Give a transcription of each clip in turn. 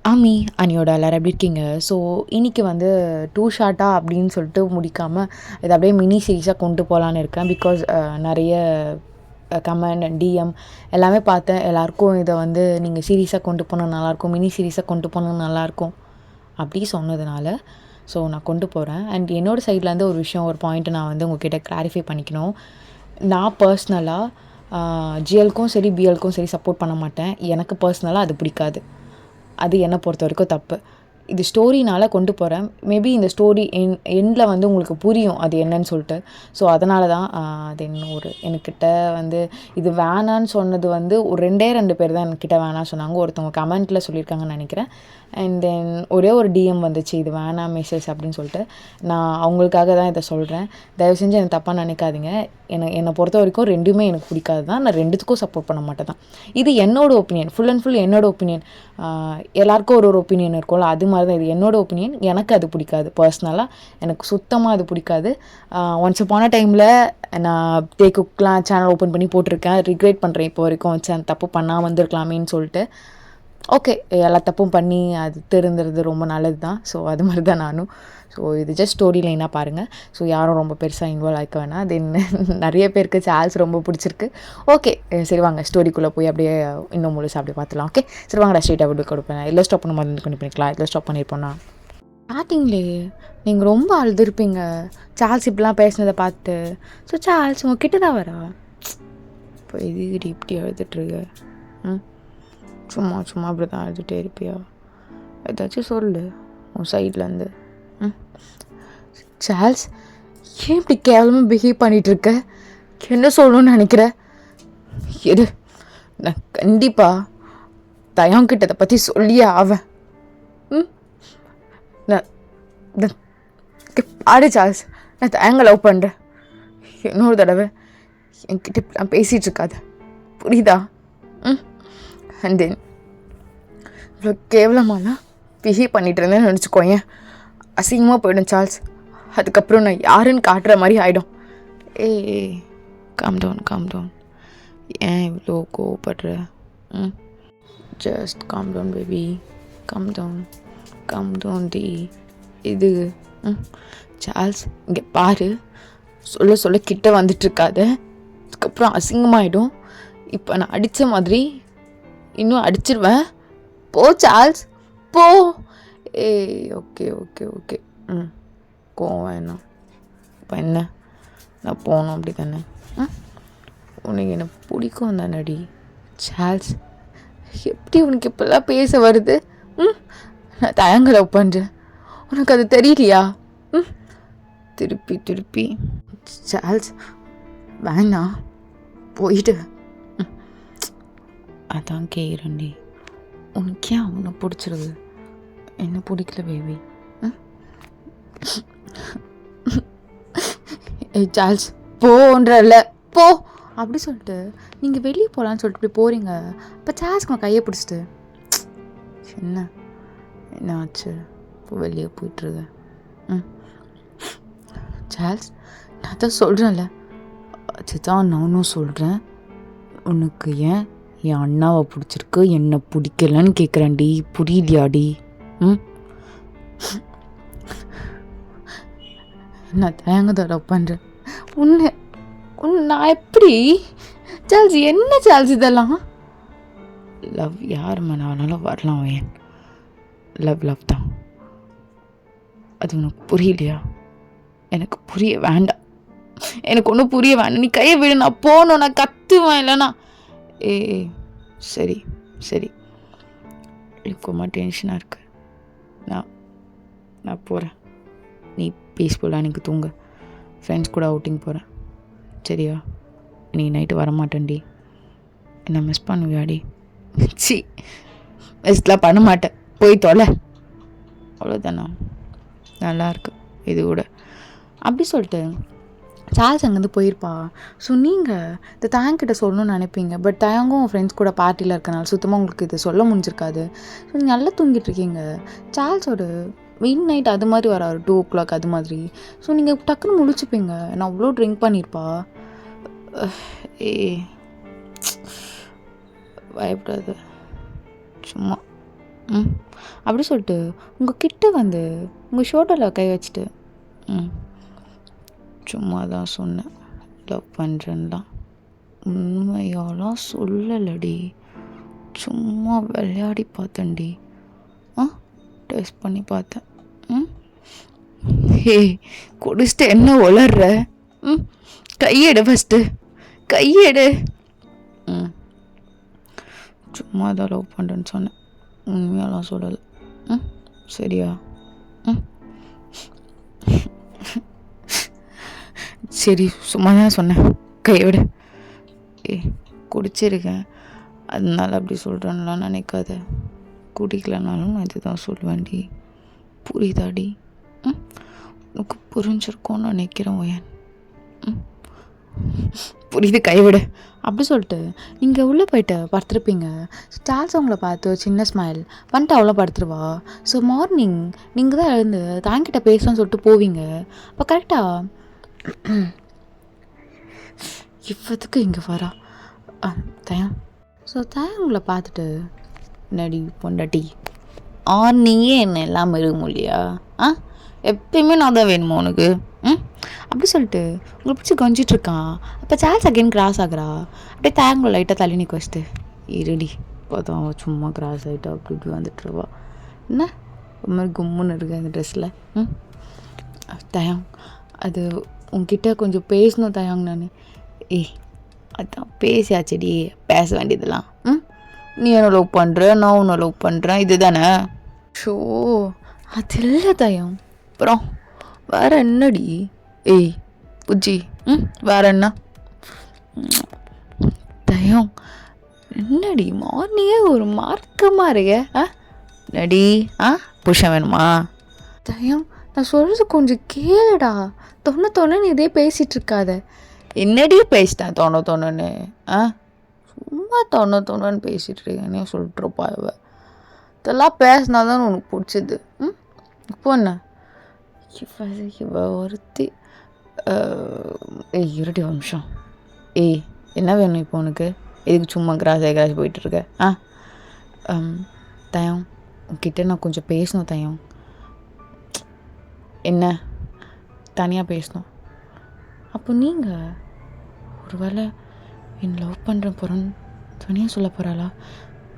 ஆமி அனியோட எல்லோரும் எப்படி இருக்கீங்க? ஸோ இன்றைக்கி வந்து டூ ஷார்ட்டாக அப்படின்னு சொல்லிட்டு முடிக்காமல் இதை அப்படியே மினி சீரீஸாக கொண்டு போகலான்னு இருக்கேன். பிகாஸ் நிறைய கமெண்ட் அண்ட் டிஎம் எல்லாமே பார்த்தேன். எல்லாேருக்கும் இதை வந்து நீங்கள் சீரீஸாக கொண்டு போனால் நல்லாயிருக்கும், மினி சீரீஸாக கொண்டு போனால் நல்லாயிருக்கும் அப்படி சொன்னதுனால ஸோ நான் கொண்டு போகிறேன். அண்ட் என்னோடய சைட்லேருந்து ஒரு விஷயம், ஒரு பாயிண்ட்டை நான் வந்து உங்கள்கிட்ட கிளாரிஃபை பண்ணிக்கணும். நான் பர்ஸ்னலாக ஜிஎல்க்கும் சரி பிஎல்க்கும் சரி சப்போர்ட் பண்ண மாட்டேன். எனக்கு பர்ஸ்னலாக அது பிடிக்காது. அது என்னை பொறுத்த வரைக்கும் தப்பு. இது ஸ்டோரினால் கொண்டு போகிறேன். மேபி இந்த ஸ்டோரி எண்டில் வந்து உங்களுக்கு புரியும் அது என்னன்னு சொல்லிட்டு. ஸோ அதனால தான் அது இன்னும் என்கிட்ட வந்து இது வேணான்னு சொன்னது வந்து ஒரு 2 பேர் தான் என்கிட்ட வேணான்னு சொன்னாங்க. ஒருத்தவங்க கமெண்ட்டில் சொல்லியிருக்காங்கன்னு நினைக்கிறேன். அண்ட் தென் ஒரே ஒரு டிஎம் வந்துச்சு, இது வேணாம் மெசேஜ் அப்படின்னு சொல்லிட்டு. நான் அவங்களுக்காக தான் இதை சொல்கிறேன். தயவு செஞ்சு எனக்கு தப்பாக நினைக்காதீங்க. என்னை பொறுத்த வரைக்கும் ரெண்டுமே எனக்கு பிடிக்காது தான். நான் ரெண்டுத்துக்கும் சப்போர்ட் பண்ண மாட்டேன் தான். இது என்னோடய ஒப்பீனியன், ஃபுல் அண்ட் ஃபுல் என்னோடய ஒப்பீனியன். எல்லாேருக்கும் ஒரு ஒப்பீனியன் இருக்கும்ல, அது மாதிரி தான் இது என்னோடய ஒப்பீனியன். எனக்கு அது பிடிக்காது. பர்ஸ்னலாக எனக்கு சுத்தமாக அது பிடிக்காது. ஒன்ஸ் அப்பான டைமில் நான் குக்லாம் சேனல் ஓப்பன் பண்ணி போட்டிருக்கேன். ரிக்ரெட் பண்ணுறேன் இப்போ வரைக்கும், தப்பு பண்ணால் வந்திருக்கலாமேன்னு சொல்லிட்டு. ஓகே, எல்லா தப்பும் பண்ணி அது தெரிந்துறது ரொம்ப நல்லது தான். ஸோ அது மாதிரி தான் நானும். ஸோ இது ஜஸ்ட் ஸ்டோரி லைனாக பாருங்கள். ஸோ யாரும் ரொம்ப பெருசாக இன்வால்வ் ஆகிக்க வேணாம். தென் நிறைய பேருக்கு சார்ல்ஸ் ரொம்ப பிடிச்சிருக்கு. ஓகே சரி, வாங்க ஸ்டோரிக்குள்ளே போய் அப்படியே இன்னும் முழுசாக அப்படியே பார்த்துலாம். ஓகே சரி, வாங்க ஸ்ட்ரெயிட்டாக அப்படி கொடுப்பேன். எல்லாம் ஸ்டாப் பண்ண மாதிரி கொண்டு பண்ணிக்கலாம். எல்லாம் ஸ்டாப் பண்ணியிருப்போம்னா ஸ்டார்டிங்லேயே நீங்கள் ரொம்ப அழுதுருப்பீங்க சார்ல்ஸ் இப்படிலாம் பேசினதை பார்த்து. ஸோ சார்ல்ஸ் உங்ககிட்ட தான் வரா. இப்போ இது இப்படி அழுதுட்டுருக்கு. சும்மா சும்மா அப்படி தான் அழுதுகிட்டே இருப்பியா? ஏதாச்சும் சொல்லு உன் சைட்லேருந்து. சார்ல்ஸ், ஏன் இப்படி கேவலமாக பிஹேவ் பண்ணிகிட்ருக்க? என்ன சொல்லணும்னு நினைக்கிற? எது, நான் கண்டிப்பாக தயாங்கிட்ட இதை பற்றி சொல்லியே ஆவேன். நான் பாரு சார்ல்ஸ், நான் தயங்க லவ் பண்ணுறேன். இன்னொரு தடவை என்கிட்ட நான் பேசிகிட்ருக்காத, புரியுதா? அண்ட் தென் இவ்வளோ கேவலமாலாம் பிஹேவ் பண்ணிகிட்டு இருந்தேன்னு நினச்சிக்கோயேன், அசிங்கமாக போயிடும் சார்ல்ஸ். அதுக்கப்புறம் நான் யாருன்னு காட்டுற மாதிரி ஆகிடும். ஏய் கம் டவுன். ஏன் இவ்வளோ கோவப்படுற? Just come down baby, come down டி. இது சார்ல்ஸ், இங்கே பாரு, சொல்ல கிட்ட வந்துட்டுருக்காத, அதுக்கப்புறம் அசிங்கமாகிடும். இப்போ நான் அடித்த மாதிரி இன்னும் அடிச்சிருவேன். போ சார்ல்ஸ், போ. ஓகே கோவம் வேணாம். இப்போ என்ன, நான் போகணும் அப்படி தானே? உனக்கு என்ன பிடிக்கும் தானடி சார்ல்ஸ்? எப்படி உனக்கு இப்போல்லாம் பேச வருது? நான் தயங்க லவ் பண்ணுறேன், உனக்கு அது தெரியலையா? திருப்பி சார்ல்ஸ் வேணாம், போயிட்டு. அதான் கேட்குறேன்டி, உனக்கு ஏன் அவனை பிடிச்சிருது, என்ன பிடிக்கல பேபி? சார்ல்ஸ் போன்றல்ல, போ அப்படி சொல்லிட்டு நீங்கள் வெளியே போகலான்னு சொல்லிட்டு இப்படி போகிறீங்க. இப்போ சார்ல்ஸ்க்கு நான் கையை பிடிச்சிட்டு என்ன ஆச்சு? இப்போ வெளியே போயிட்டுருக்க. சார்ல்ஸ், நான் தான் சொல்கிறேன்ல, அதுதான் நானும் சொல்கிறேன். உனக்கு ஏன் என் அண்ணாவை பிடிச்சிருக்கு, என்னை பிடிக்கலன்னு கேட்குறேன்டி, புரியலையாடி? நான் தயங்க லவ் பண்ணுறேன் உன்னை நான் எப்படி? சார்ல்ஸ், என்ன சார்ல்ஸ் இதெல்லாம்? லவ் யார் வேணாலும் வரலாம், ஏன் லவ் தான். அது உனக்கு புரியலையா? எனக்கு புரிய வேண்டாம், எனக்கு ஒன்றும் புரிய வேண்டாம். நீ கையை விடு, நான் போகணும், நான் கத்துவேன். இல்லைனா சரி எனக்கு ரொம்ப டென்ஷனாக இருக்கு. நான் போகிறேன். நீ பீஸ்ஃபுல்லாக எனக்கு தூங்க. ஃப்ரெண்ட்ஸ் கூட அவுட்டிங் போகிறேன், சரியா? நீ நைட்டு வரமாட்டேன்டி. என்ன மிஸ் பண்ணுவியாடி? மிஸ்லாம் பண்ண மாட்டேன், போய் தொலை, அவ்வளோதானா? நல்லாயிருக்கு இது கூட அப்படி சொல்லிட்டு சார்ல்ஸ் அங்கேருந்து போயிருப்பா. ஸோ நீங்கள் இந்த தயங்கிட்ட சொல்லணும்னு நினைப்பீங்க. பட் தயங்கும் ஃப்ரெண்ட்ஸ் கூட பார்ட்டியில் இருக்கனால சுத்தமாக உங்களுக்கு இது சொல்ல முடிஞ்சிருக்காது. ஸோ நீங்கள் நல்லா தூங்கிட்டுருக்கீங்க. சார்ல்ஸோட மிட் நைட் அது மாதிரி வர 2 o'clock அது மாதிரி. ஸோ நீங்கள் டக்குன்னு முழிச்சுப்பீங்க. நான் அவ்வளோ ட்ரிங்க் பண்ணியிருப்பா. பயப்படாது, சும்மா அப்படி சொல்லிட்டு உங்கள் கிட்ட வந்து உங்கள் ஷோல்டரில் கை வச்சுட்டு சும்மா தான் சொன்னேன் லவ் பண்ணுறேன்லாம், உண்மையாலாம் சொல்லலடி, சும்மா விளையாடி பார்த்தேன்டி, டெஸ்ட் பண்ணி பார்த்தேன். ஹே குடிச்சிட்டு என்ன உளர்ற? கையெடு ஃபஸ்ட்டு, கையெடு. சும்மா தான் லவ் பண்ணுறேன்னு சொன்னேன், உண்மையாலாம் சொல்லலை. சரியா? சரி சும்மா தான் சொன்னேன், கையோடு. குடிச்சிருக்கேன் அதனால அப்படி சொல்கிறேன்லாம் நினைக்காத. குடிக்கலனாலும் நான் இதுதான் சொல்லுவேன்டி, புரியுதாடி? உனக்கு புரிஞ்சிருக்கோன்னு நினைக்கிறேன் ஒயன். புரியுது, கைவிடு. அப்படி சொல்லிட்டு நீங்கள் உள்ளே போயிட்டு படுத்துருப்பீங்க. ஸ்டார்ஸ் அவங்கள பார்த்து சின்ன ஸ்மைல் வந்துட்டு அவ்வளோ படுத்துருவா. ஸோ மார்னிங் நீங்கள் தான் எழுந்து தாங்கிட்ட பேசலாம்னு சொல்லிட்டு போவீங்க. அப்போ கரெக்டாக இவ்வளோத்துக்கு இங்கே வரா தயம். ஸோ தயம் உங்களை பார்த்துட்டு நடி பொண்டாட்டி நீயே என்ன எல்லாம் இருக்க இல்லையா? எப்பயுமே நான் தான் வேணுமா உனக்கு? அப்படி சொல்லிட்டு உங்களை பிடிச்சி கொஞ்சிட்ருக்கான். அப்போ சார்ஸ் அகைன் கிராஸ் ஆகுறா. அப்படியே தயங்களை லைட்டாக தள்ளி நிற்க வச்சுட்டு இருடி பார்த்தோம் அவன் சும்மா கிராஸ் ஆகிட்டா அப்படி இப்படி வந்துட்டுருவா. என்ன ஒரு மாதிரி கும்முன்னு இருக்கு அந்த ட்ரெஸ்ஸில். தயம் அது உங்ககிட்ட கொஞ்சம் பேசணும் தயாங்க. நான் அதான் பேசியாச்சடி, பேச வேண்டியதெல்லாம். நீ என்ன லவ் பண்ணுற, நான் உன்னை லவ் பண்ணுறேன், இது தானே ஷோ. அது இல்லை தயம். அப்புறம் வேற என்னடி? புஜ்ஜி வேற என்ன தயம்? என்னடி மார்னிங்கே ஒரு மார்க்கமாக இருக்க நடி? புருஷன் வேணுமா? தயம் நான் சொல்கிறது கொஞ்சம் கேளுடா. தொண்ணு இதே பேசிகிட்டு இருக்காத. என்னடி பேசிட்டேன் தொண்ணு? சும்மா தொண்ணு பேசிகிட்டு இருக்கேன்னே சொல்லிட்டுருப்பா இவ. இதெல்லாம் பேசினாதான் உனக்கு பிடிச்சது. இப்போ என்ன இவ ஒருத்தி? இருடி ஒரு நிமிஷம். என்ன வேணும் இப்போ உனக்கு? எதுக்கு சும்மா கிராஸ் போயிட்டுருக்க? தயம் உன்கிட்ட நான் கொஞ்சம் பேசணும் தயம். என்ன தனியாக பேசணும்? அப்போ நீங்கள் ஒரு வேளை என் லவ் பண்ணுற போகிறேன்னு தனியாக சொல்ல போகிறாளா?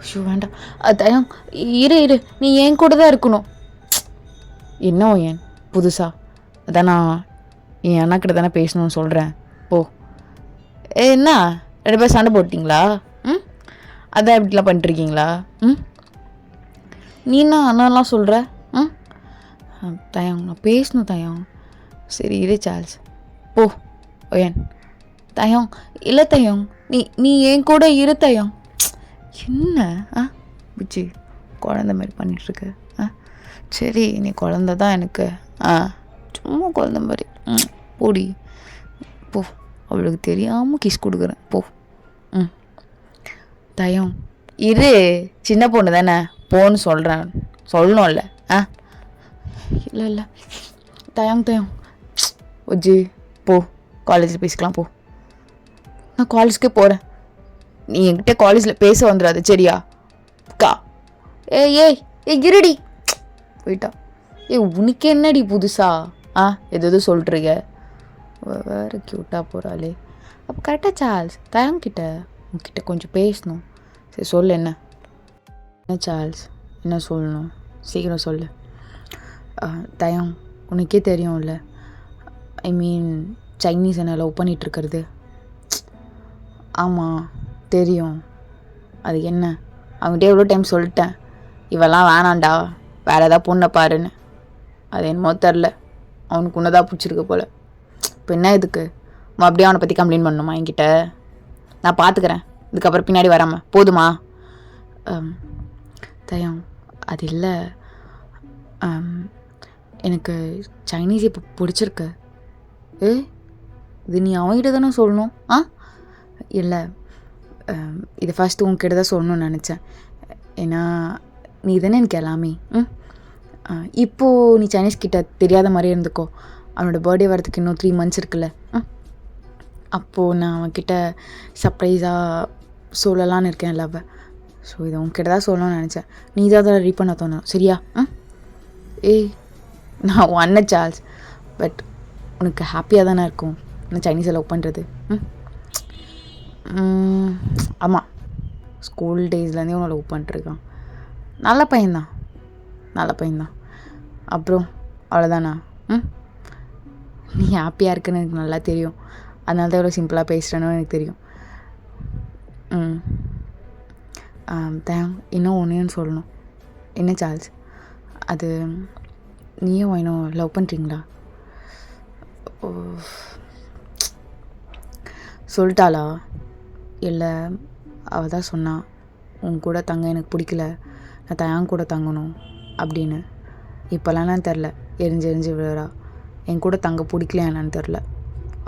ஷூ வேண்டாம் தயம். இரு நீ என் கூட தான் இருக்கணும். என்ன ஏன் புதுசா? அதான் நான் என் அண்ணாக்கிட்ட தானே பேசணும்னு சொல்கிறேன். போ. என்ன 2 பேர் சண்டை போட்டிங்களா? அதான் இப்படிலாம் பண்ணிட்டுருக்கீங்களா? நீனா அண்ணாலாம் சொல்கிற? தயம் நான் பேசணும் தயம். சரி இரு சார்ல்ஸ், போ ஒயன். தயம் இல்லை தயம், நீ என் கூட இரு தயம். என்ன புச்சி குழந்த மாதிரி பண்ணிகிட்ருக்க? சரி நீ குழந்த தான் எனக்கு. சும்மா குழந்த மாதிரி போடி போ. அவளுக்கு தெரியாமல் கிஸ் கொடுக்குறேன் போ. தயம் இரு, சின்ன பொண்ணு தானே, போன்னு சொல்கிறேன், சொல்லணும்ல. இல்லை தயம் ஒஜி போ, காலேஜில் பேசிக்கலாம் போ. நான் காலேஜ்க்கே போகிறேன், நீ என்கிட்ட காலேஜில் பேச வந்துடாது சரியா? அக்கா ஏய் இருடி போயிட்டா. உனக்கு என்னடி புதுசா எது சொல்கிறீங்க? வேறு க்யூட்டாக போகிறாளே. அப்போ கரெக்டாக சார்ல்ஸ் தயங்கிட்ட உங்ககிட்ட கொஞ்சம் பேசணும். சரி சொல்லு என்ன சார்ல்ஸ், என்ன சொல்லணும் சீக்கிரம் சொல்லு. தயம் உனக்கே தெரியும்ல, ஐ மீன் சைனீஸ் என்ன லவ் பண்ணிகிட்ருக்கிறது. ஆமாம் தெரியும். அது என்ன? அவங்ககிட்ட எவ்வளோ டைம் சொல்லிட்டேன் இவெல்லாம் வேணாண்டா, வேறு ஏதாவது பொண்ணை பாருன்னு. அது என்னமோ தெரில, அவனுக்கு உன்னதான் பிடிச்சிருக்கு போல். இப்போ என்ன இதுக்கு அப்படியே அவனை பற்றி கம்ப்ளைண்ட் பண்ணணுமா என்கிட்ட? நான் பார்த்துக்கிறேன், இதுக்கப்புறம் பின்னாடி வராமல் போதுமா? தயம் அது இல்லை, எனக்கு சைனீஸ் இப்போ பிடிச்சிருக்கு. இது நீ அவன்கிட்ட தானே சொல்லணும். இல்லை இது ஃபஸ்ட்டு உங்ககிட்ட தான் சொல்லணும்னு நினச்சேன். ஏன்னா நீ தானே எனக்கு எல்லாமே. இப்போது நீ சைனீஸ் கிட்ட தெரியாத மாதிரியே இருந்துக்கோ. அவனோட பர்த்டே வரதுக்கு இன்னும் 3 months இருக்குல்ல. அப்போது நான் அவன்கிட்ட சர்ப்ரைஸாக சொல்லலான்னு இருக்கேன் லவ். ஸோ இதை உங்ககிட்ட தான் சொல்லணும்னு நினச்சேன். நீ தான் அதை ரெடி பண்ண தோணும் சரியா? ஏய் நான் உன் அண்ணன் சார்ல்ஸ். பட் உனக்கு ஹாப்பியாக தானே இருக்கும் நான் சைனீஸை லவ் பண்ணுறது. ஆமாம், ஸ்கூல் டேஸ்லேருந்தே உன்னை லவ் பண்ணிட்டுருக்கான். நல்ல பையன்தான், நல்ல பையன்தான். அப்புறம் அவ்வளோதானா? நீ ஹாப்பியாக இருக்குன்னு எனக்கு நல்லா தெரியும். அதனால தான் எவ்வளோ சிம்பிளாக பேசுகிறேன்னு எனக்கு தெரியும். இன்னும் ஒன்றையும் சொல்லணும். என்ன சார்ல்ஸ், அது நீயும் இன்னும் லவ் பண்ணுறீங்களா? சொல்லிட்டாளா? இல்லை அவள் தான் சொன்னா உன் கூட தங்க எனக்கு பிடிக்கல, நான் தயான் கூட தங்கணும் அப்படின்னு. இப்போல்லாம் தெரில, எரிஞ்சு விழுறா. என் கூட தங்க பிடிக்கல என்னன்னு தெரில,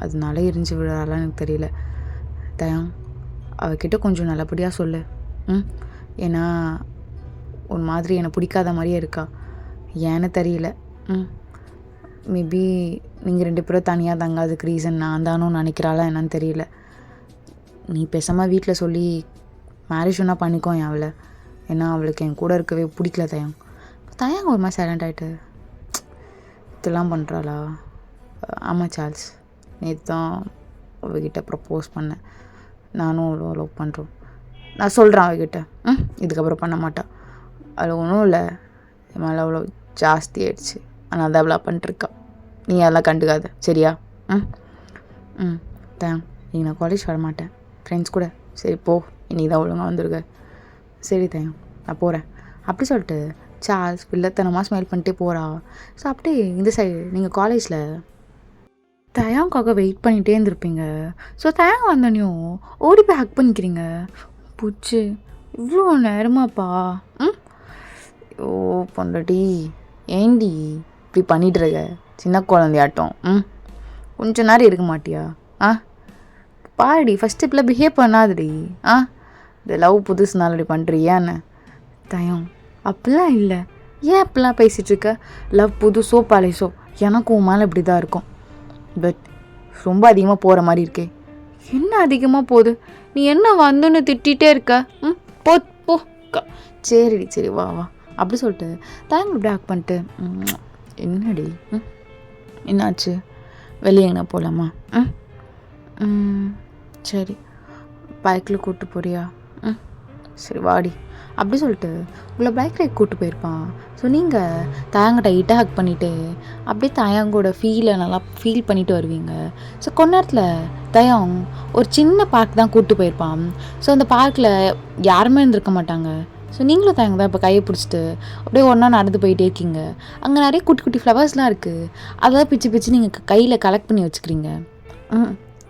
அதனால எரிஞ்சு விழுறாலாம் எனக்கு தெரியல. தயான் அவகிட்ட கொஞ்சம் நல்லபடியாக சொல்லு. ஏன்னா ஒரு மாதிரி என்னை பிடிக்காத மாதிரியே இருக்கா, ஏன்னு தெரியல. மேபி நீங்கள் 2 பேரும் தனியாக தங்காததுக்கு ரீசன் நான் தானும் நினைக்கிறாளா என்னன்னு தெரியல. நீ பேசாமல் வீட்டில் சொல்லி மேரேஜ் ஒன்றா பண்ணிக்கோ அவளை. ஏன்னா அவளுக்கு என் கூட இருக்கவே பிடிக்கல. தயாங்க ஒரு மாதிரி சைலண்ட் ஆகிட்டு இதெல்லாம் பண்ணுறாளா? ஆமாம் சார்ல்ஸ், நேற்று தான் அவகிட்ட ப்ரப்போஸ் பண்ணேன். நானும் அவ்வளோ லவ் பண்ணுறோம். நான் சொல்கிறேன் அவகிட்ட, இதுக்கப்புறம் பண்ண மாட்டான். அது ஒன்றும் இல்லை, என் மேலே அவ்வளோ ஜாஸ்தி ஆயிடுச்சு, ஆனால் அதை அவ்வளோ பண்ணிட்டுருக்கா. நீ அதெல்லாம் கண்டுக்காத சரியா? நீ நான் காலேஜ் வர மாட்டேன் ஃப்ரெண்ட்ஸ் கூட. சரி போ, இனி தான் ஒழுங்காக வந்துருக்க. சரி நான் போகிறேன் அப்படி சொல்லிட்டு சார்ல்ஸ் வில்லத்தனமாக ஸ்மைல் பண்ணிட்டே போகிறா. ஸோ அப்படியே இந்த சைடு நீங்கள் காலேஜில் தயாங்காக வெயிட் பண்ணிகிட்டே இருந்திருப்பீங்க. ஸோ தயாங்க வந்தோடனையும் ஓடி போய் ஹக் பண்ணிக்கிறீங்க. புச்சு இவ்வளோ நேரமாப்பா? ஓ பொண்டாட்டி, ஏண்டி இப்படி பண்ணிட்டுருக்க? சின்ன குழந்தையாட்டம். கொஞ்ச நேரம் இருக்க மாட்டியா? பாருடி, ஃபஸ்ட்டு இப்படிலாம் பிஹேவ் பண்ணாதுடி. இந்த லவ் புதுசுனால இப்படி பண்ணுறியான்னு. தயம் அப்படிலாம் இல்லை, ஏன் அப்படிலாம் பேசிகிட்ருக்க? லவ் புதுசோ பழைசோ எனக்கும் உன் மேலே இப்படி தான் இருக்கும். பட் ரொம்ப அதிகமாக போகிற மாதிரி இருக்கே. என்ன அதிகமாக போகுது? நீ என்ன வந்துன்னு திட்டிகிட்டே இருக்க? போ போ. சரிடி சரி வா வா அப்படி சொல்லிட்டு தயங்க இப்படி ஹக் பண்ணிட்டு, என்னடி என்னாச்சு? வெளியே எங்கன்னா போகலாமா? சரி, பைக்கில் கூப்பிட்டு போறியா? சரி வாடி அப்படி சொல்லிட்டு உங்களை பைக் ரைட் கூப்பிட்டு போயிருப்பான். ஸோ நீங்கள் தயாங்க டைட்டாக ஹக் பண்ணிவிட்டு அப்படியே தயாங்கோட ஃபீலை நல்லா ஃபீல் பண்ணிவிட்டு வருவீங்க. ஸோ கொஞ்ச நேரத்தில் தயாங் ஒரு சின்ன பார்க் தான் கூப்பிட்டு போயிருப்பான். ஸோ அந்த பார்க்கில் யாருமே இருந்திருக்க மாட்டாங்க. ஸோ நீங்களும் தயாங்க தான் இப்போ கையை பிடிச்சிட்டு அப்படியே ஒன்றா நடந்து போயிட்டே இருக்கீங்க. அங்கே நிறைய குட்டி குட்டி ஃப்ளவர்ஸ்லாம் இருக்குது. அதெல்லாம் பிச்சு பிச்சு நீங்கள் கையில் கலெக்ட் பண்ணி வச்சுக்கிறீங்க.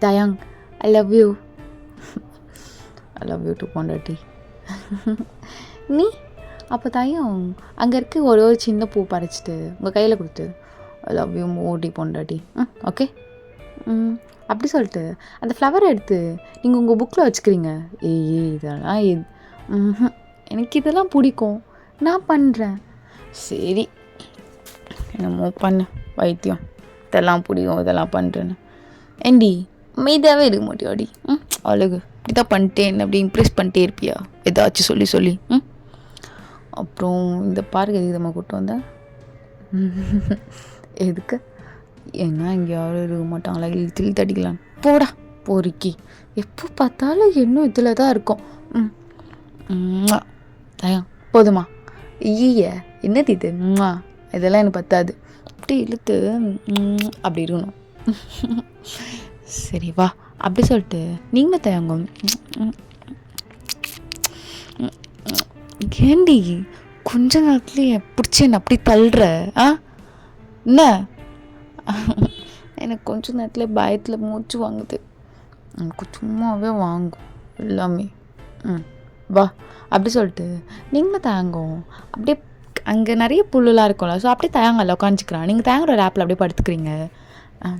தயாங் I love you. I love you too பொண்டாட்டி. நீ அப்போ தயம் அங்கே இருக்க ஒரு சின்ன பூ பறிச்சிட்டு உங்கள் கையில் கொடுத்து ஐ லவ் யூ மோடி பொண்டாட்டி. ஓகே அப்படி சொல்லிட்டு அந்த ஃப்ளவரை எடுத்து நீங்கள் உங்கள் புக்கில் வச்சுக்கிறீங்க. இதெல்லாம் எனக்கு இதெல்லாம் பிடிக்கும், நான் பண்ணுறேன். சரி என்னமோ பண்ணு வைத்தியம், இதெல்லாம் பிடிக்கும் இதெல்லாம் பண்ணுறேன்னு. ஏண்டி அமைதியாகவே இருக்க மாட்டியாடி? அழகு இப்படிதான் பண்ணிட்டேன் அப்படி இம்ப்ரெஸ் பண்ணிட்டே இருப்பியா ஏதாச்சும் சொல்லி சொல்லி? அப்புறம் இந்த பார்க்கு எதுக்கு நம்ம கூப்பிட்டு வந்தேன்? எதுக்கு? ஏன்னா இங்கே யாரும் இருக்க மாட்டாங்களா, இழுத்து தடிக்கலாம். போடா போரிக்கி, எப்போ பார்த்தாலும் இன்னும் இதில் தான் இருக்கும். தயம் போதுமா? ஈய என்னது இது? இதெல்லாம் எனக்கு பத்தாது. அப்படி இழுத்து அப்படி இருக்கணும். சரி வா அப்படி சொல்லிட்டு நீங்களும் தயங்கும். ஏண்டி கொஞ்ச நேரத்துலேயே பிடிச்சி என்ன அப்படி தள்ளுற? என்ன எனக்கு கொஞ்ச நேரத்தில் பயத்தில் மூச்சு வாங்குது. எனக்கு சும்மாவே வாங்கும் எல்லாமே. வா அப்படி சொல்லிட்டு நீங்களும் தயங்கும். அப்படியே அங்கே நிறைய புல்லுலாம் இருக்கும்ல, ஸோ அப்படியே தயங்கல்ல உட்காந்துக்கிறான். நீங்கள் தயங்குற ஆப்பில் அப்படியே படுத்துக்கிறீங்க.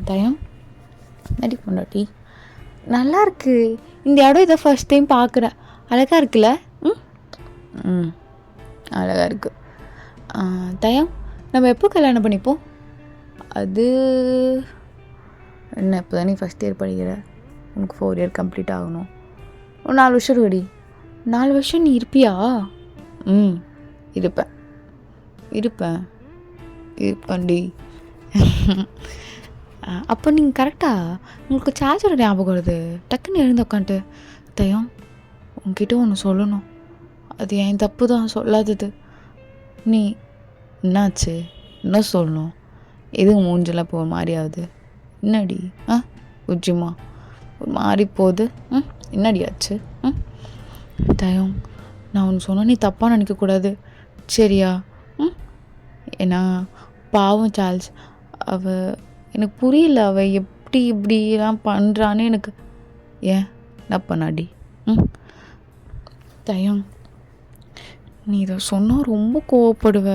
தயம் நடி பொண்டாட்டி நல்லா இருக்கு, இந்த இடம் இதை ஃபர்ஸ்ட் டைம் பார்க்குறேன். அழகாக இருக்குல்ல? அழகாக இருக்கு. தயம் நம்ம எப்போ கல்யாணம் பண்ணிப்போம்? அது என்ன இப்போ தான் நீ ஃபஸ்ட் இயர் படிக்கிற, உனக்கு 4 இயர் கம்ப்ளீட் ஆகணும். ஒரு 4 வருஷம் இருக்குடி. 4 வருஷம் நீ இருப்பியா? ம், இருப்பேன் இருப்பேன் இருப்பேன்டி. அப்போ நீங்கள் கரெக்டாக உங்களுக்கு சார்ஜரோட ஞாபகம் வருது. டக்குன்னு எழுந்து உட்காந்துட்டு, தயம் உங்ககிட்ட ஒன்று சொல்லணும், அது என் தப்பு தான் சொல்லாதது. நீ என்னாச்சு? என்ன சொல்லணும்? எதுவும் மூஞ்செல்லாம் இப்போ ஒரு மாதிரி ஆகுது? என்னடி உச்சிமா ஒரு மாதிரி போகுது? என்னடி ஆச்சு? தயம் நான் ஒன்று சொன்னால் நீ தப்பாக நினைக்கக்கூடாது, சரியா? ஏன்னா பாவம் சார்ல்ஸ், எனக்கு புரியல, எப்படி இப்படிலாம் பண்ணுறான்னு எனக்கு. ஏன் என்ன பண்ணாடி? தயம் நீ இதை சொன்னால் ரொம்ப கோவப்படுவ,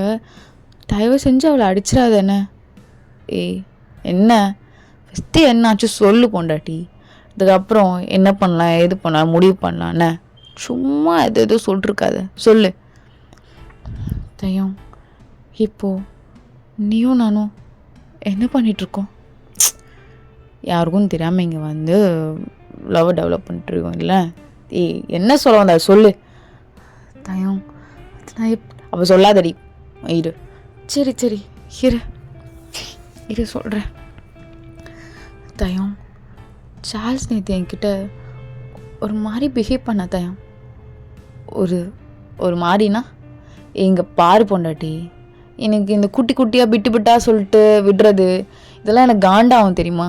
தயவு செஞ்சு அவளை அடிச்சிடாத என்ன? ஏய் என்ன ஃபஸ்ட்டு என்னாச்சு சொல்லு பொண்டாட்டி, இதுக்கப்புறம் என்ன பண்ணலாம் எது பண்ணலாம் முடிவு பண்ணலாம் என்ன? சும்மா எதுவும் சொல்லிருக்காத, சொல்லு. தயம் இப்போது நீயும் நானும் என்ன பண்ணிகிட்ருக்கோம்? யாருக்கும் தெரியாமல் இங்கே வந்து லவ் டெவலப் பண்ணிட்டுருக்கோம் இல்லை? ஏய் என்ன சொல்ல வந்தா சொல்லு. தயம் நான் அப்போ சொல்லாதடி, இரு. சரி சரி இரு இரு சொல்கிறேன். தயம் சார்ல்ஸ் நேற்று என்கிட்ட ஒரு மாதிரி பிஹேவ் பண்ண தயம். ஒரு மாதிரினா எங்க பாரு பொண்டாட்டி, எனக்கு இந்த குட்டி குட்டியாக பிட்டு பிட்டாக சொல்லிட்டு விடுறது இதெல்லாம் எனக்கு காண்டாகும் தெரியுமா?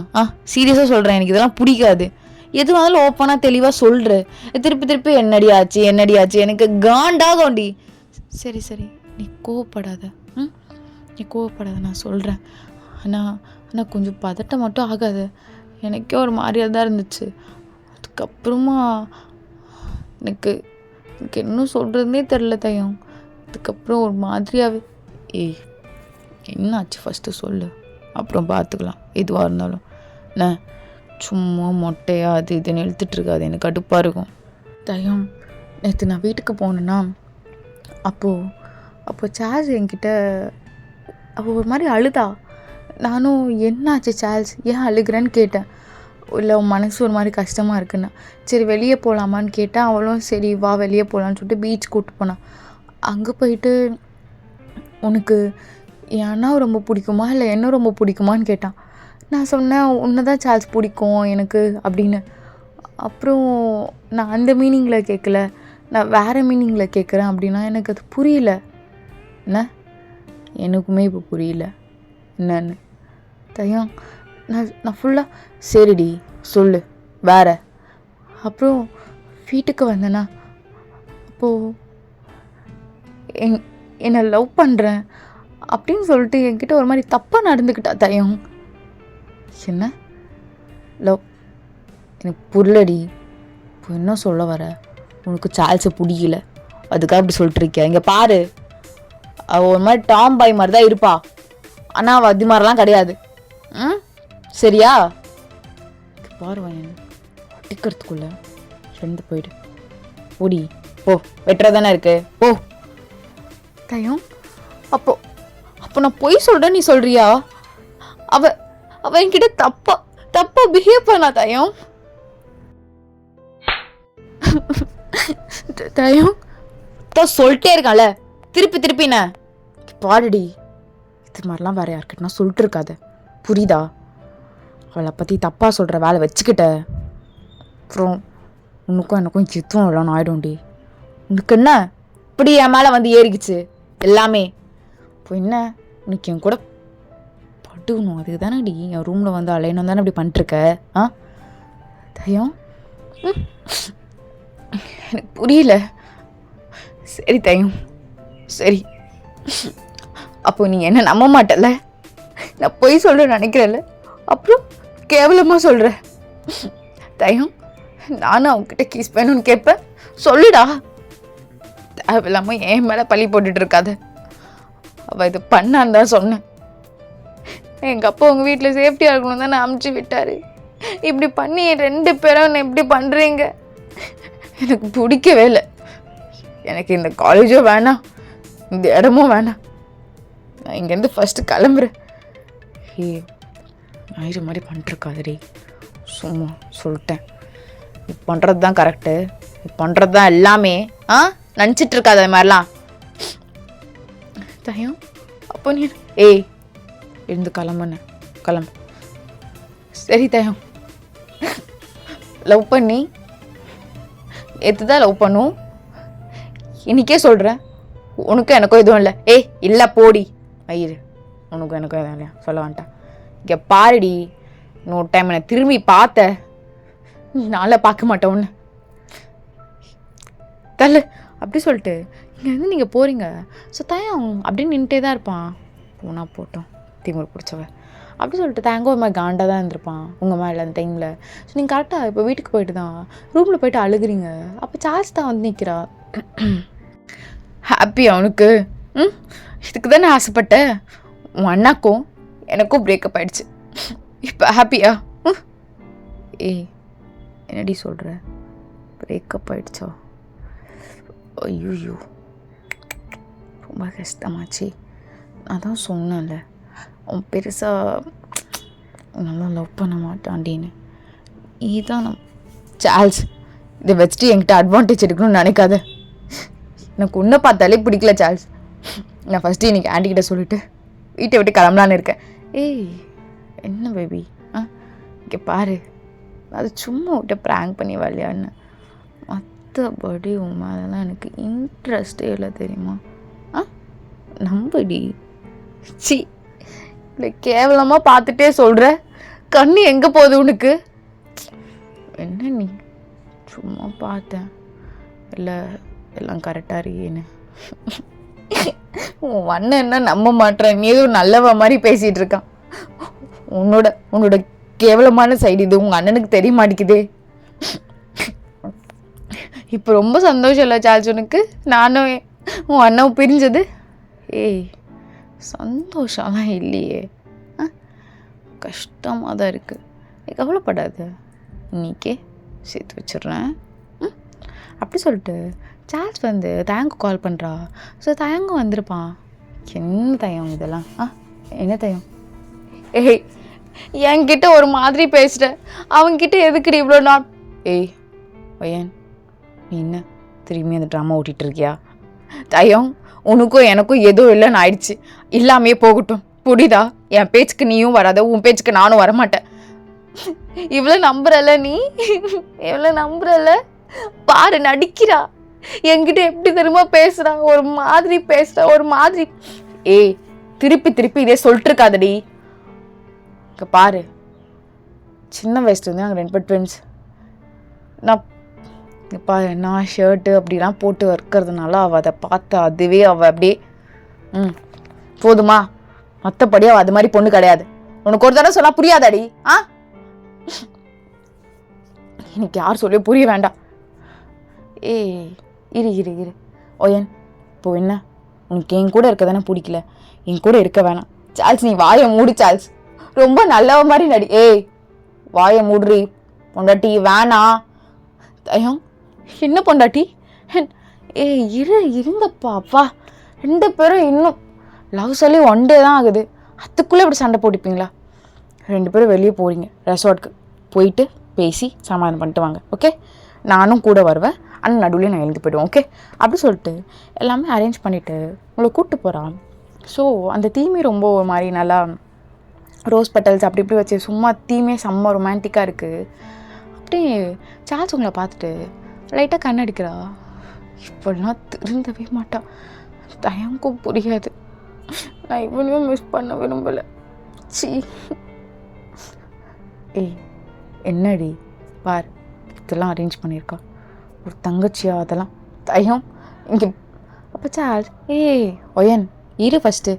சீரியஸாக சொல்கிறேன், எனக்கு இதெல்லாம் பிடிக்காது. எது வந்தாலும் ஓப்பனாக தெளிவாக சொல்கிற, திருப்பி திருப்பி என்னடி ஆச்சு எனக்கு காண்டாகும்டி. சரி சரி நீ கோவப்படாத, நீ கோவப்படாத, நான் சொல்கிறேன். ஆனால் கொஞ்சம் பதட்டம் மட்டும் ஆகாது. எனக்கே ஒரு மாதிரியாக தான் இருந்துச்சு. அதுக்கப்புறமா எனக்கு என்ன சொல்கிறதுனே தெரில தயம். அதுக்கப்புறம் ஒரு மாதிரியாகவே. ஏய் என்னாச்சு ஃபஸ்ட்டு சொல்லு, அப்புறம் பார்த்துக்கலாம் எதுவாக இருந்தாலும். என்ன சும்மா மொட்டையாக அது இதுன்னு இழுத்துட்ருக்காது, எனக்கு கடுப்பாக இருக்கும். தயம் நேற்று நான் வீட்டுக்கு போனேன்னா அப்போது சார்ல்ஸ் என்கிட்ட அவள் ஒரு மாதிரி அழுதா. நானும் என்னாச்சு சார்ல்ஸ் ஏன் அழுகிறேன்னு கேட்டேன். இல்லை உன் மனசு ஒரு மாதிரி கஷ்டமாக இருக்குன்னா, சரி வெளியே போகலாமான்னு கேட்டேன். அவளும் சரி வா வெளியே போகலான்னு சொல்லிட்டு பீச் கூப்பிட்டு போனான். அங்கே போயிட்டு உனக்கு என் அண்ணாவை ரொம்ப பிடிக்குமா இல்லை என்ன ரொம்ப பிடிக்குமான்னு கேட்டான். நான் சொன்னேன் உன்னை தான் சார்ல்ஸ் பிடிக்கும் எனக்கு அப்படின்னு. அப்புறம் நான் அந்த மீனிங்கில் கேட்கல, நான் வேறு மீனிங்கில் கேட்குறேன் அப்படின்னா எனக்கு அது புரியல. என்ன எனக்குமே இப்போ புரியல என்னன்னு. தயம் நான் ஃபுல்லாக சரிடி சொல்லு வேற. அப்புறம் வீட்டுக்கு வந்தேன்னா அப்போது என்னை லவ் பண்ணுறேன் அப்படின்னு சொல்லிட்டு என்கிட்ட ஒரு மாதிரி தப்பாக நடந்துக்கிட்டா தயம். என்ன லவ்? எனக்கு புரியலடி. இப்போ என்ன சொல்ல வர? உனக்கு சார்ல்ஸை பிடிக்கல அதுக்காக அப்படி சொல்லிட்டு இருக்கியா? இங்கே பாரு, அவள் ஒரு மாதிரி டாம் பாய் மாதிரி தான் இருப்பா, ஆனால் அவள் அது மாதிரிலாம் கிடையாது. சரியா? பாருவா என்ன அடிக்கிறதுக்குள்ள ரெண்டு போயிடு. ஓடி போ, வெட்டுற தானே இருக்கு போ. தயம் அப்போ நான் பொய் சொல்கிறேன் நீ சொல்கிறியா? அவ என்கிட்ட தப்பா பிஹேவ் பண்ணா தயம். தயம் தான் சொல்லிட்டே இருக்கான்ல திருப்பி என்ன பாடுடி. இது மாதிரிலாம் வேற யார்கிட்டனா சொல்லிட்டு இருக்காத, புரியுதா? அவளை பற்றி தப்பாக சொல்கிற வேலை வச்சுக்கிட்ட அப்புறம் உனக்கும் எனக்கும் சித்தம் இல்லைன்னு ஆயிடும்டி. உனக்கு என்ன இப்படி என் மேலே வந்து ஏறிக்குச்சு எல்லாமே? இப்போ என்ன உனக்கு என் கூட படுக்கணும் அதுக்கு தானே டி என் ரூமில் வந்து அலையணும் தானே இப்படி பண்ணிட்டுருக்க? தயம் எனக்கு புரியல. சரி தயம் சரி, அப்போ நீ என்ன நம்ப மாட்டல, நான் பொய் சொல்கிறேன்னு நினைக்கிறேன்ல, அப்புறம் கேவலமாக சொல்கிற. தயம் நானும் அவங்ககிட்ட கீஸ் பண்ணணும்னு கேட்பேன், சொல்லுடா. தேவையில்லாமல் என் மேலே பழி போட்டுட்டு இருக்காத. அவள் இது பண்ணான்னு தான் சொன்னேன். எங்கள் அப்பா உங்கள் வீட்டில் சேஃப்டியாக இருக்கணும் தான் நான் அமுச்சு விட்டார். இப்படி பண்ணி 2 பேரும் என்ன இப்படி பண்ணுறீங்க, எனக்கு பிடிக்கவே இல்லை. எனக்கு இந்த காலேஜும் வேணாம், இந்த இடமும் வேணாம், நான் இங்கேருந்து ஃபஸ்ட்டு கிளம்புறேன். நான் இது மாதிரி பண்ணிட்டுருக்காதடி, சும்மா சொல்லிட்டேன். நீ பண்ணுறது தான் கரெக்டு, பண்ணுறது தான் எல்லாமே. நினச்சிட்டு இருக்காது அது மாதிரிலாம். தயம் அப்போ நீ ஏய் இருந்து கிளம்பு. சரி தயம், லவ் பண்ணி தான் லவ் பண்ணும். இன்னைக்கே சொல்கிறேன், உனக்கும் எனக்கும் எதுவும் இல்லை. இல்லை போடி வயிறு, உனக்கும் எனக்கும் எதுவும் இல்லையா சொல்ல வேண்டாம். இங்கே பாருடி, இன்னொரு டைம் என்னை திரும்பி பார்த்த நாளில் பார்க்க மாட்டேன் ஒன்று தள்ளு அப்படி சொல்லிட்டு இங்கேருந்து நீங்கள் போகிறீங்க. ஸோ தயம் அப்படின்னு நின்றுட்டே தான் இருப்பான். போனா போட்டோம் திமுர் பிடிச்சவ அப்படி சொல்லிட்டு தேங்க ஒரு மாதிரி காண்டாக தான் இருந்திருப்பான் உங்கள் மேலே அந்த டைமில். ஸோ நீங்கள் கரெக்டாக இப்போ வீட்டுக்கு போயிட்டு தான் ரூமில் போயிட்டு அழுகுறீங்க. அப்போ சார்ஜ் தான் வந்து நிற்கிறா. ஹாப்பியா உனக்கு? இதுக்கு தானே ஆசைப்பட்டேன். உன் அண்ணாக்கும் எனக்கும் பிரேக்கப் ஆகிடுச்சு. இப்போ ஹாப்பியா? என்னடி சொல்கிற? பிரேக்கப் ஆகிடுச்சா? ஐயோ ரொம்ப கஷ்டமாச்சு. நான் தான் சொன்னேன்ல அவன் பெருசாக நல்லா லவ் பண்ண மாட்டான்டின்னு. இதுதான் சார்ல்ஸ், இதை வச்சுட்டு என்கிட்ட அட்வான்டேஜ் எடுக்கணும்னு நினைக்காத. எனக்கு உன்னை பார்த்தாலே பிடிக்கல சார்ல்ஸ். நான் ஃபஸ்ட்டு இன்றைக்கி ஆண்டிக்கிட்ட சொல்லிவிட்டு வீட்டை விட்டு கிளம்பலான்னு இருக்கேன். என்ன பேபி இங்கே பாரு, அது சும்மா விட்டு ப்ராங்க் பண்ணி வரலையான்னு. மற்றபடி உன் மேலெலாம் எனக்கு இன்ட்ரெஸ்டே இல்லை தெரியுமா? நம்படி. சி இல்லை கேவலமாக பார்த்துட்டே சொல்கிற. கண்ணு எங்கே போகுது உனக்கு? என்ன நீ சும்மா பார்த்தேன், இல்லை எல்லாம் கரெக்டாக இருக்கேன்னு. உன் அண்ணன் என்ன நம்ப மாட்டேன், நீ எதுவும் நல்லவ மாதிரி பேசிகிட்டு இருக்கான். உன்னோட கேவலமான சைடு இது உங்கள் அண்ணனுக்கு தெரிய மாட்டேங்குதே. இப்போ ரொம்ப சந்தோஷம் இல்லை சார்ஜ் உனக்கு நானும் உன் அண்ணன் பிரிஞ்சது? சந்தோஷம்லாம் இல்லையே, கஷ்டமாக தான் இருக்குது. கவலைப்படாத, இன்னைக்கே சேர்த்து வச்சிடுறேன் அப்படி சொல்லிட்டு சார்ஜ் வந்து தயங்கு கால் பண்ணுறா. ஸோ தயங்கு வந்திருப்பான். என்ன தயம் இதெல்லாம்? என்ன தயம்? என்கிட்ட ஒரு மாதிரி பேசுகிற, அவன்கிட்ட எதுக்குடி இவ்வளோ நாள்? பையன் நீ என்ன திரும்பி அந்த ட்ராமா ஓட்டிகிட்டு இருக்கியா? தயம் உனக்கும் எனக்கும் எதுவும் இல்லைன்னு ஆயிடுச்சு, இல்லாமையே போகட்டும் புரியுதா? என் பேச்சுக்கு நீயும் வராத, உன் பேச்சுக்கு நானும் வரமாட்டேன். இவ்வளோ நம்புறல நீ, எவ்வளோ நம்புறல பாரு, நடிக்கிறா. என்கிட்ட எப்படி தெரியுமா பேசுகிறா, ஒரு மாதிரி பேசுகிறா, ஒரு மாதிரி. திருப்பி இதே சொல்லிட்டு இருக்காதடி. இங்கே பாரு, சின்ன வயசுலேருந்து நாங்கள் 2 பேர் ட்வின்ஸ். நான் இங்கே பாரு, நான் ஷர்ட்டு அப்படிலாம் போட்டு இருக்கிறதுனால அவள் அதை பார்த்து அதுவே அவள் அப்படியே போதுமா? மற்றபடி அவள் அது மாதிரி பொண்ணு கிடையாது. உனக்கு ஒரு தடவை சொன்னால் புரியாதாடி? எனக்கு யார் சொல்லி புரிய வேண்டாம். இரு ஓயன், இப்போ என்ன உனக்கு என் கூட இருக்க தானே பிடிக்கல, என் கூட இருக்க வேணாம். சார்ல்ஸ் நீ வாயை மூடு சார்ல்ஸ், ரொம்ப நல்லவ மாதிரி நடி. வாயை மூடுறி பொண்டாட்டி, வேணாம். தயம் என்ன பொண்டாட்டி? இருங்கப்பா அப்பா, 2 பேரும் இன்னும் லவ் சொல்லி 1 day தான் ஆகுது, அதுக்குள்ளே இப்படி சண்டை போட்டுப்பீங்களா? 2 பேரும் வெளியே போகிறீங்க, ரெசார்ட்க்கு போயிட்டு பேசி சமாதானம் பண்ணிட்டு வாங்க. ஓகே, நானும் கூட வருவேன், ஆனால் நடுவில் நான் எழுந்து போய்டுவேன். ஓகே அப்படி சொல்லிட்டு எல்லாமே அரேஞ்ச் பண்ணிவிட்டு உங்களை கூப்பிட்டு போகிறான். ஸோ அந்த தீமே ரொம்ப ஒரு மாதிரி நல்லா ரோஸ் பெட்டல்ஸ் அப்படி இப்படி வச்சு சும்மா தீமே செம்ம ரொமான்டிக்காக இருக்குது. அப்படியே சார்ல்ஸ் உங்களை பார்த்துட்டு லைட்டாக கண்ணடிக்கிறா. இப்போல்லாம் திருந்தவே மாட்டான். தயங்கும் புரியாது. நான் இவனையும் மிஸ் பண்ண விரும்பலை. சி என்னடி பார், இதெல்லாம் அரேஞ்ச் பண்ணியிருக்கா ஒரு தங்கச்சியா அதெல்லாம். தயம் இங்கே அப்போ சார்ல்ஸ் ஒயன் இரு ஃபஸ்ட்டு,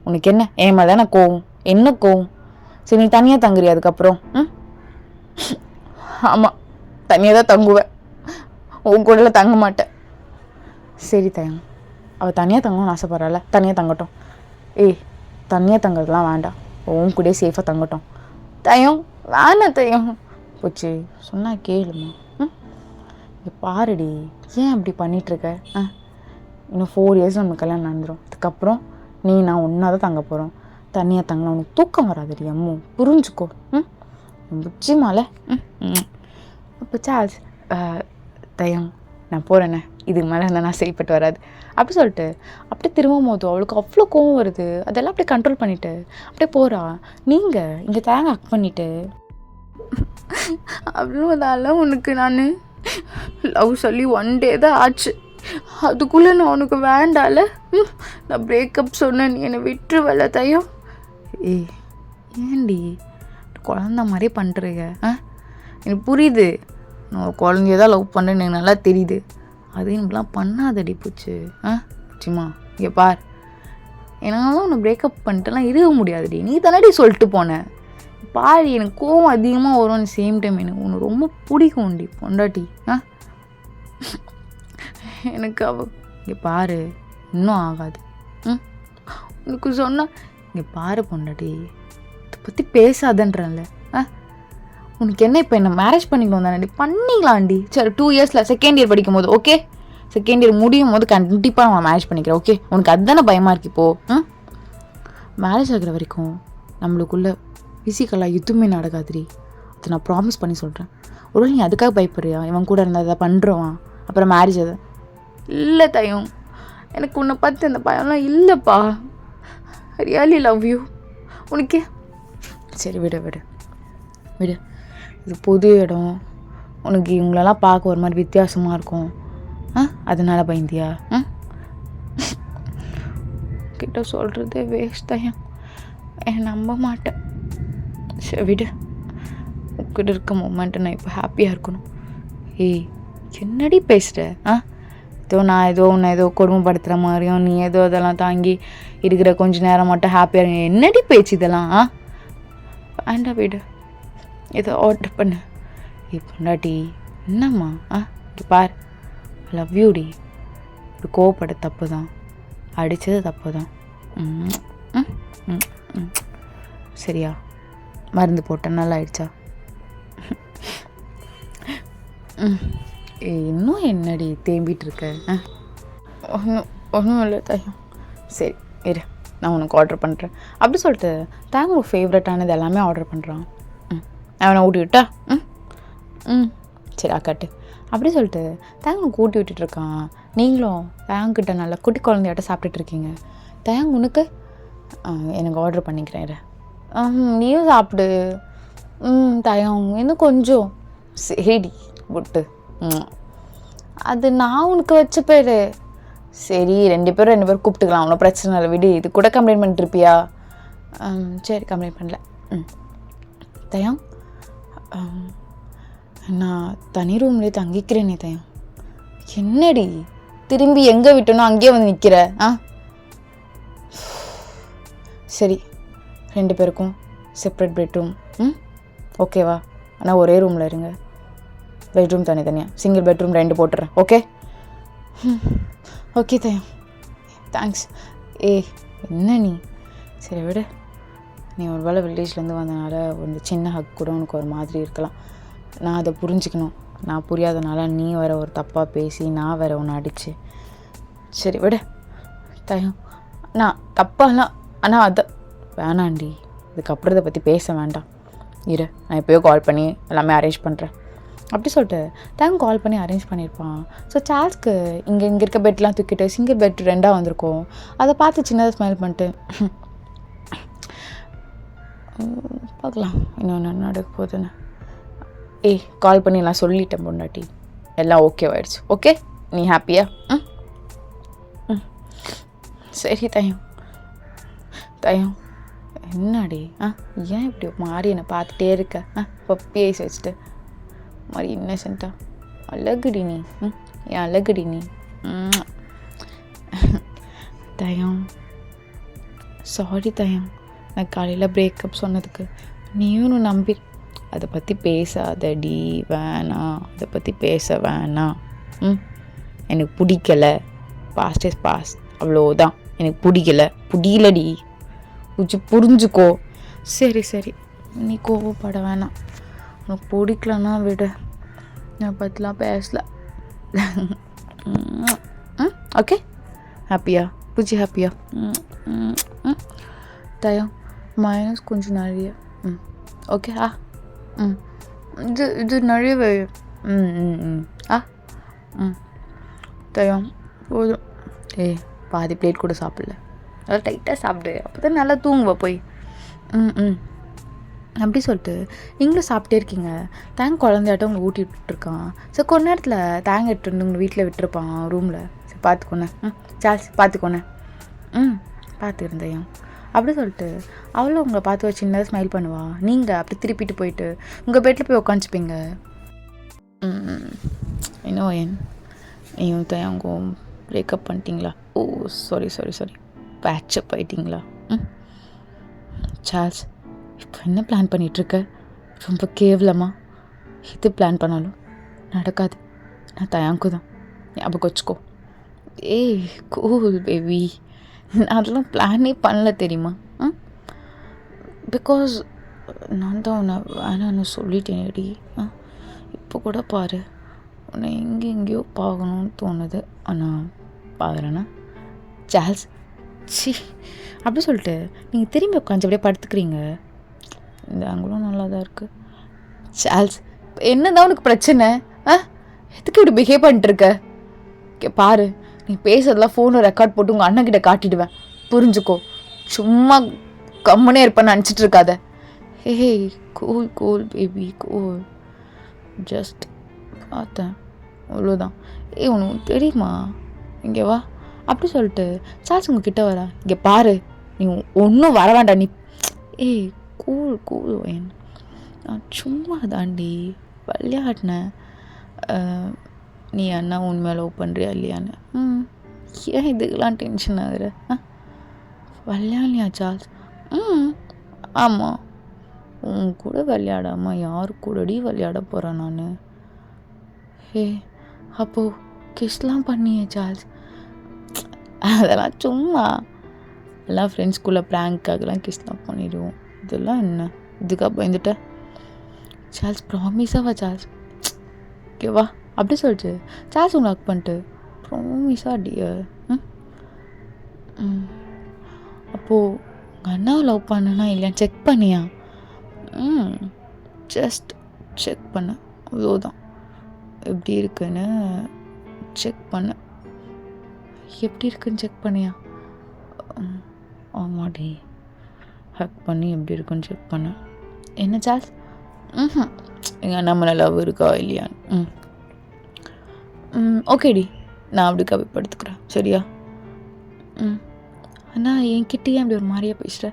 உனக்கு என்ன என் மேலே தானே கோவம்? என்ன கோவம்? சரி நீ தனியாக தங்குறியா அதுக்கப்புறம்? ஆமாம் தனியாக தான் தங்குவேன், உன் கூடல தங்க மாட்டேன். சரி தயம், அவள் தனியாக தங்கணும்னு ஆசைப்பட்றால, தனியாக தங்கட்டும். தனியாக தங்குறதுலாம் வேண்டாம், உன் கூட சேஃபாக தங்கட்டும். தயம் வேணாம் தயம். போச்சு சொன்னால் கேளுமா? இங்கே பாருடி, ஏன் அப்படி பண்ணிகிட்ருக்க? இன்னும் 4 years நம்ம கல்யாணம் நடந்துடும். அதுக்கப்புறம் நீ நான் ஒன்றா தான் தங்க போகிறோம். தனியாக தங்கினா உனக்கு தூக்கம் வராதுடி அம்மு, புரிஞ்சுக்கோ. புச்சி மாலை. அப்போ சார்ல்ஸ் தயம் நான் போகிறேண்ணே, இதுக்கு மேலே இருந்தால் நான் சரிப்பட்டு வராது அப்படி சொல்லிட்டு அப்படியே திரும்பும் போது அவளுக்கு அவ்வளோ கோவம் வருது. அதெல்லாம் அப்படியே கண்ட்ரோல் பண்ணிவிட்டு அப்படியே போகிறா. நீங்கள் இங்கே தேங்காய் அக் பண்ணிவிட்டு அவ்வளோதால உனக்கு நான் லவ் சொல்லி 1 day தான் ஆச்சு, அதுக்குள்ளே நான் உனக்கு வேண்டால, நான் பிரேக்கப் சொன்னேன், நீ என்னை விட்டுருவல தையம். ஏண்டி குழந்த மாதிரி பண்ணுறீங்க? எனக்கு புரியுது, நான் ஒரு குழந்தைய தான் லவ் பண்ணுறேன்னு எனக்கு நல்லா தெரியுது. அது எனக்குலாம் பண்ணாதடி போச்சு. சும்மா இங்கே பார், என்னாலும் உன்னை பிரேக்கப் பண்ணிட்டுலாம் இருக்க முடியாதுடி, நீ தானடி சொல்லிட்டு போனேன். பாரு எனக்கு கோவம் அதிகமாக வரும், சேம் டைம் எனக்கு உன்னை ரொம்ப பிடிக்கும்டி பொண்டாட்டி. எனக்கு இங்கே பாரு இன்னும் ஆகாது. உனக்கு சொன்னால் இங்கே பாரு பொண்டாட்டி, இதை பற்றி பேசாதன்றல. உனக்கு என்ன இப்போ என்ன மேரேஜ் பண்ணிக்கணும் தானே? பண்ணிக்கலாம்டி. சரி 2 yearsல செகண்ட் இயர் படிக்கும் போது ஓகே, செகண்ட் இயர் முடியும் போது கண்டிப்பாக நான் மேரேஜ் பண்ணிக்கிறேன். ஓகே, உனக்கு அதுதானே பயமாக இருக்கு இப்போது. மேரேஜ் ஆகிற வரைக்கும் நம்மளுக்குள்ளே ஃபிசிக்கலாக எதுவுமே நடக்காதுடி, அதை நான் ப்ராமிஸ் பண்ணி சொல்கிறேன். ஒருவேளை நீ அதுக்காக பயப்படுறியா? இவன் கூட இருந்தால் அதை பண்ணுறவான் அப்புறம் மேரேஜ் அதை இல்லை தையும், எனக்கு உன்னை பார்த்து அந்த பயம்லாம் இல்லைப்பா. Really love you. உனக்கே சரி விடு விடு விடு, இது புது இடம், உனக்கு இவங்களெல்லாம் பார்க்க ஒரு மாதிரி வித்தியாசமாக இருக்கும், அதனால் பயந்தியா? கிட்ட சொல்கிறதே வேஸ்ட் தான், என் நம்ப மாட்டேன். சரி விடு, உங்ககிட்ட இருக்க மூமெண்ட்டு நான் இப்போ ஹாப்பியாக இருக்கணும். என்னடி பேசுகிற? நான் உன்னை ஏதோ கொடுமைப்படுத்துகிற மாதிரியும் நீ ஏதோ அதெல்லாம் தாங்கி இருக்கிற கொஞ்ச நேரம் மட்டும் ஹாப்பியாக இருங்க. என்னடி பேச்சு இதெல்லாம்? வேண்டாம் விடு, ஏதோ ஆர்டர் பண்ணு. பொண்டாட்டி என்னம்மா? பார், லவ் யூடி. இப்படி கோவப்பட தப்பு தான், அடித்தது தப்பு தான். சரியா? மருந்து போட்டேன், நல்லா ஆயிடுச்சா? இன்னும் என்னடி தேம்பிட்டு இருக்க? ஒன்றும் இல்லை தையம். சரி இரு, நான் உனக்கு ஆர்டர் பண்ணுறேன் அப்படி சொல்லிட்டு தேங்க ஃபேவரட்டானது எல்லாமே ஆர்டர் பண்ணுறான். அவனை ஊட்டி விட்டா? சரி அக்காட்டு அப்படி சொல்லிட்டு தேங்க ஊட்டி விட்டுட்ருக்கான். நீங்களும் தேங்கிட்ட நல்லா குட்டி குழந்தையாட்ட சாப்பிட்டுட்ருக்கீங்க. தேங்க உனக்கு எனக்கு ஆர்டர் பண்ணிக்கிறேன். நீயும் சாப்பிடு. தயம் இன்னும் கொஞ்சம். சரிடி விட்டு, அது நான் உனக்கு வச்ச பேர். சரி 2 பேரும் கூப்பிட்டுக்கலாம், ஒன்றும் பிரச்சனை இல்லை விடு. இது கூட கம்ப்ளைண்ட் பண்ணிட்டுருப்பியா? சரி கம்ப்ளைண்ட் பண்ணல. தயம் நான் தனி ரூம்லேயே தங்கிக்கிறேனே தயம். என்னடி திரும்பி எங்கே விட்டனோ அங்கேயே வந்து நிற்கிற? சரி 2 பேருக்கும் செப்ரேட் பெட்ரூம் ஓகேவா? ஆனால் ஒரே ரூமில் இருங்க. பெட்ரூம் தனித்தனியாக, சிங்கிள் பெட்ரூம் 2 போட்டுறேன். ஓகே? ஓகே தயம், தேங்க்ஸ். என்ன நீ? சரி விடு, நீ ஒரு வேளை வில்லேஜ்லேருந்து வந்தனால ஒரு சின்ன ஹக் கூட உனக்கு ஒரு மாதிரி இருக்கலாம். நான் அதை புரிஞ்சுக்கணும். நான் புரியாதனால நீ வேற ஒரு தப்பாக பேசி நான் வேற ஒன்று அடிச்சு. சரி விடு தயம், நான் தப்பாலாம், ஆனால் அதை வேணாண்டி, இதுக்கப்புறம் இதை பற்றி பேச வேண்டாம். இரு, நான் எப்போயோ கால் பண்ணி எல்லாமே அரேஞ்ச் பண்ணுறேன் அப்படி சொல்லிட்டு தேங்க கால் பண்ணி அரேஞ்ச் பண்ணியிருப்பான். ஸோ சார்ல்ஸ்க்கு இங்கே இருக்க பெட்லாம் தூக்கிட்டு சிங்கிள் பெட் 2 வந்திருக்கும். அதை பார்த்து சின்னதாக ஸ்மைல் பண்ணிட்டு பார்க்கலாம் இன்னொன்று நடக்க போகுதுன்னு. கால் பண்ணி நான் சொல்லிட்டேன் பொண்டாட்டி, எல்லாம் ஓகேவாயிடுச்சு. ஓகே, நீ ஹாப்பியா? சரி தயம். தயம் என்னடி? ஏன் இப்படி மாறி என்னை பார்த்துட்டே இருக்க? பப்பி ஐஸ் வச்சுட்டு மாதிரி இன்னசென்ட்டா. அழகுடி நீ, ஏன் அழகுடி நீ. தயம் சாரி தயம், நான் காலையில் பிரேக்கப் சொன்னதுக்கு நீயும் நம்பி அதை பற்றி பேசாதடி, வேணாம், அதை பற்றி பேச வேணாம். எனக்கு பிடிக்கலை, பாஸ்ட் இஸ் பாஸ்ட், அவ்வளோதான். எனக்கு பிடிக்கலடி, கொஞ்சம் புரிஞ்சுக்கோ. சரி சரி, நீ கோவப்பட வேணாம், உனக்கு பிடிக்கலன்னா விடு, நான் பற்றிலாம் பேசல. ஓகே, ஹாப்பியா? புஜி ஹாப்பியா? தயம் மைனஸ் கொஞ்சம் நிறைய. ஓகே இது நிறையவே. தயம் போதும். ஏய் பாதி பிளேட் கூட சாப்பிடல, நல்லா டைட்டாக சாப்பிடு, அப்போ தான் நல்லா தூங்குவ போய். ம் அப்படி சொல்லிட்டு நீங்களும் சாப்பிட்டே இருக்கீங்க. தேங்க் குழந்தையாட்டம் உங்களை ஊட்டி விட்டுருக்கான். ஸோ கொஞ்ச நேரத்தில் தேங்க் எடுத்துட்டு உங்கள் வீட்டில் விட்டுருப்பான் ரூமில். சரி பார்த்துக்கோண்ணே. சார்ஸ் பார்த்துக்கோண்ணே. பார்த்துருந்தேன் அப்படி சொல்லிட்டு அவளும் உங்களை பார்த்து ஒரு சின்னதாக ஸ்மைல் பண்ணுவா. நீங்கள் அப்படி திருப்பிட்டு போயிட்டு உங்கள் பெட்டில் போய் உட்காந்துப்பீங்க. இன்னும் ஏன் நீங்கள் தயங்க பிரேக்கப் பண்ணிட்டீங்களா? ஓ சாரி பேட்சப் ஆகிட்டிங்களா? சார்ஸ் இப்போ என்ன பிளான் பண்ணிகிட்ருக்க? ரொம்ப கேவலமாக இது பிளான் பண்ணாலும் நடக்காது. நான் தயாங்கு தான், ஞாபகம் வச்சுக்கோ. ஏய் கூல் பேபி, நான் அதெல்லாம் பிளானே பண்ணல தெரியுமா? பிகாஸ் நான் தான் உன்னை வேணான்னு சொல்லிட்டேனேடி. இப்போ கூட பாரு, உன்னை எங்கேயோ பார்க்கணுன்னு தோணுது, ஆனால் பார்க்குறேன்னா. சார்ல்ஸ் சி அப்படி சொல்லிட்டு நீங்கள் திரும்பி உட்காந்து அப்படியே படுத்துக்கிறீங்க. இந்த ஆங்கிலும் நல்லா தான் இருக்குது. சார்ல்ஸ் என்ன தான் உனக்கு பிரச்சனை? எதுக்கு இப்படி பிஹேவ் பண்ணிட்டுருக்க? பாரு, நீ பேசுறதெல்லாம் ஃபோனில் ரெக்கார்ட் போட்டு உங்கள் அண்ணன்கிட்ட காட்டிடுவேன், புரிஞ்சுக்கோ. சும்மா கம்முனே இருப்பேன்னு நினச்சிட்டு இருக்காத. ஹே கூல் பேபி கூல், ஜஸ்ட் பார்த்தேன் அவ்வளோதான். உனக்கு தெரியுமா, இங்கே வா. அப்படி சொல்லிட்டு சார்ல்ஸ் உங்ககிட்ட வரா. இங்கே பாரு, நீ ஒன்றும் வர வேண்டாம். நீ கூல் ஏன், நான் சும்மா தாண்டி விளையாடினேன். நீ அண்ணா உண்மையாக லவ் பண்ணுறியா இல்லையான்னு. ஏன் இதுக்கெல்லாம் டென்ஷன் ஆகுற? விளையாடலையா சார்ல்ஸ்? ஆமாம், உன் கூட விளையாடாமல் யாரு கூடடி விளையாட போகிறேன் நான்? அப்போது கிஸ்லாம் பண்ணியே சார்ல்ஸ்? அதெல்லாம் சும்மா, எல்லாம் ஃப்ரெண்ட்ஸ்குள்ளே ப்ராங்க்காகலாம் கிஸ்லாம் பண்ணிடுவோம். இதெல்லாம் என்ன, இதுக்காக பயந்துட்ட? Charles ப்ராமிஸாவா Charles? ஓகேவா? அப்படி சொல்லிட்டு சார்ல்ஸ் உங்களை ஹக் பண்ணிட்டு ப்ராமிஸா டியர். அப்போது உங்கள் அண்ணாவை லவ் பண்ணனா இல்லையான்னு செக் பண்ணியா? ஜஸ்ட் செக் பண்ண, அவ்வளோதான். எப்படி இருக்குன்னு செக் பண்ண. எப்படி இருக்குன்னு செக் பண்ணியா? ஆமாடி, ஹக் பண்ணி எப்படி இருக்குன்னு செக் பண்ண. என்ன சார்ல்ஸ்? எங்கள் நம்மள லவ் இருக்கா இல்லையான்னு. ஓகேடி, நான் அப்படி கவிப்படுத்துக்கிறேன், சரியா? ஆனால் என்கிட்டயே அப்படி ஒரு மாதிரியா பேசுகிற.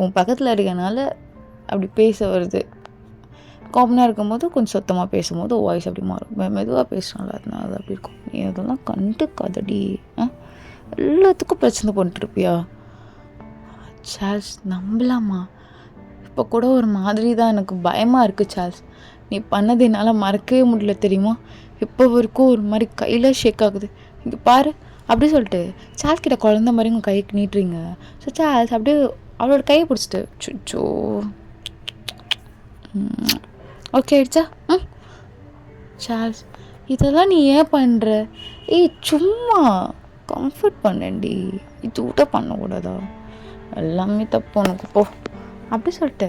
உன் பக்கத்தில் இருக்கனால அப்படி பேச வருது. காமனாக இருக்கும்போது கொஞ்சம் சத்தமாக பேசும்போது வாய்ஸ் அப்படி மாறும். மெதுவாக பேசுனால அதனால அது அப்படி இருக்கும். நீ அதெல்லாம் கண்டுக்காதடி. எல்லாத்துக்கும் பிரச்சனை பண்ணிட்டுருப்பியா? சார்ல்ஸ் நம்பலாமா? இப்போ கூட ஒரு மாதிரி தான் எனக்கு பயமாக இருக்குது சார்ல்ஸ். நீ பண்ணது என்னால் மறக்கவே முடியல தெரியுமா? இப்போ வரைக்கும் ஒரு மாதிரி கையில் ஷேக் ஆகுது. இங்கே பாரு. அப்படி சொல்லிட்டு சார்ல்ஸ் கிட்ட குழந்த மாதிரி உங்கள் கைக்கு நீட்டுறீங்க. ஸோ சார்ல்ஸ் அப்படியே அவளோட கையை பிடிச்சிட்டு சுச்சோ ஓகே ஆயிடுச்சா? சார்ல்ஸ் இதெல்லாம் நீ ஏன் பண்ணுற? சும்மா கம்ஃபர்ட் பண்ணேன்டி, இது விட்ட பண்ணக்கூடாதா? எல்லாமே தப்பு உனக்கு போ. அப்படி சொல்லிட்டு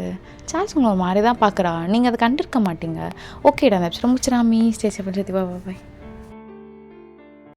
சார்ல்ஸ் உங்களை மாதிரி தான் பார்க்குறா. நீங்கள் அதை கண்டிருக்க மாட்டீங்க. ஓகேடா, அந்த எபிசோட முடிச்சிடாமி ஸ்டேஜ் பண்ணி பாய்.